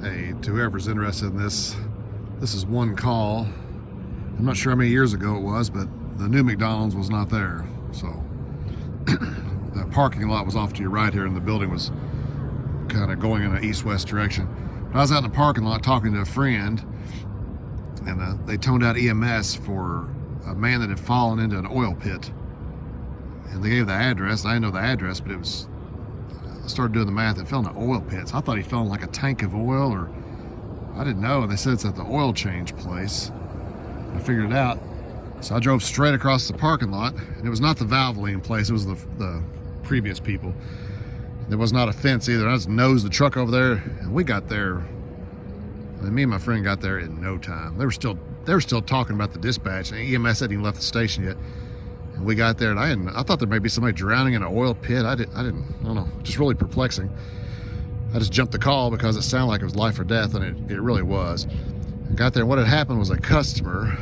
Hey, to whoever's interested in this, this is one call. I'm not sure how many years ago it was, but the new McDonald's was not there. So the parking lot was off to your right here, and the building was kind of going in an east-west direction. But I was out in the parking lot talking to a friend, and they toned out EMS for a man that had fallen into an oil pit. And they gave the address. I didn't know the address, but it was, I started doing the math. It fell in the oil pits. I thought he fell in like a tank of oil, or I didn't know. And they said it's at the oil change place. I figured it out. So I drove straight across the parking lot, and it was not the Valvoline place. It was the previous people. There was not a fence either. I just nosed the truck over there, and we got there. And me and my friend got there in no time. They were still talking about the dispatch, and EMS hadn't even left the station yet. And we got there, and I thought there may be somebody drowning in an oil pit. I don't know, just really perplexing. I just jumped the call because it sounded like it was life or death, and it really was. I got there, and what had happened was a customer,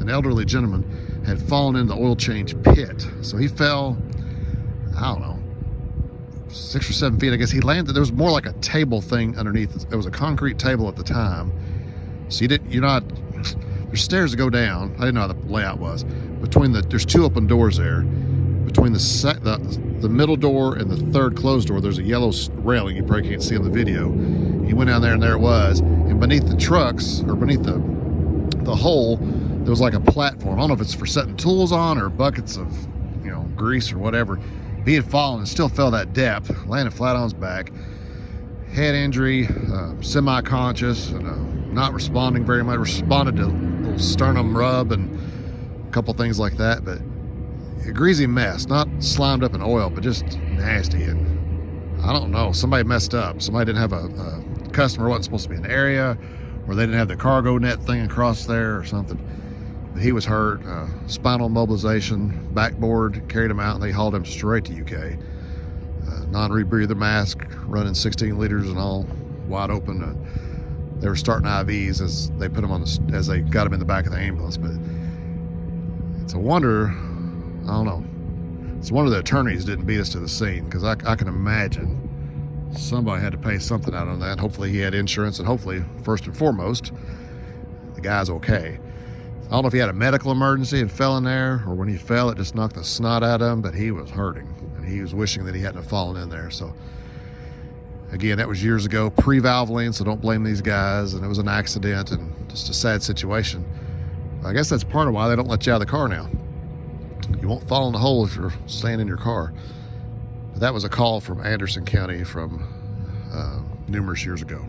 an elderly gentleman, had fallen in the oil change pit. So he fell, I don't know, 6 or 7 feet. I guess he landed. There was more like a table thing underneath. There was a concrete table at the time. So there's stairs to go down. I didn't know how the layout was. There's 2 open doors there. Between the middle door and the third closed door, there's a yellow railing you probably can't see on the video. He went down there, and there it was. And beneath the trucks, or beneath the hole, there was like a platform. I don't know if it's for setting tools on or buckets of, grease or whatever. He had fallen and still fell that depth, landed flat on his back. Head injury, semi-conscious, and not responding very much. Responded to a little sternum rub and a couple things like that, but a greasy mess, not slimed up in oil, but just nasty. And I don't know, somebody messed up. Somebody didn't have a customer wasn't supposed to be in the area, or they didn't have the cargo net thing across there or something. But he was hurt, spinal mobilization, backboard, carried him out, and they hauled him straight to UK. Non-rebreather mask, running 16 liters and all, wide open. They were starting IVs as they put him as they got him in the back of the ambulance. But it's a wonder, I don't know. It's a wonder the attorneys didn't beat us to the scene, because I can imagine somebody had to pay something out on that. Hopefully he had insurance, and hopefully, first and foremost, the guy's okay. I don't know if he had a medical emergency and fell in there, or when he fell, it just knocked the snot out of him, but he was hurting, and he was wishing that he hadn't have fallen in there. So, again, that was years ago, pre-Valvoline, so don't blame these guys, and it was an accident and just a sad situation. I guess that's part of why they don't let you out of the car now. You won't fall in the hole if you're staying in your car. But that was a call from Anderson County from numerous years ago.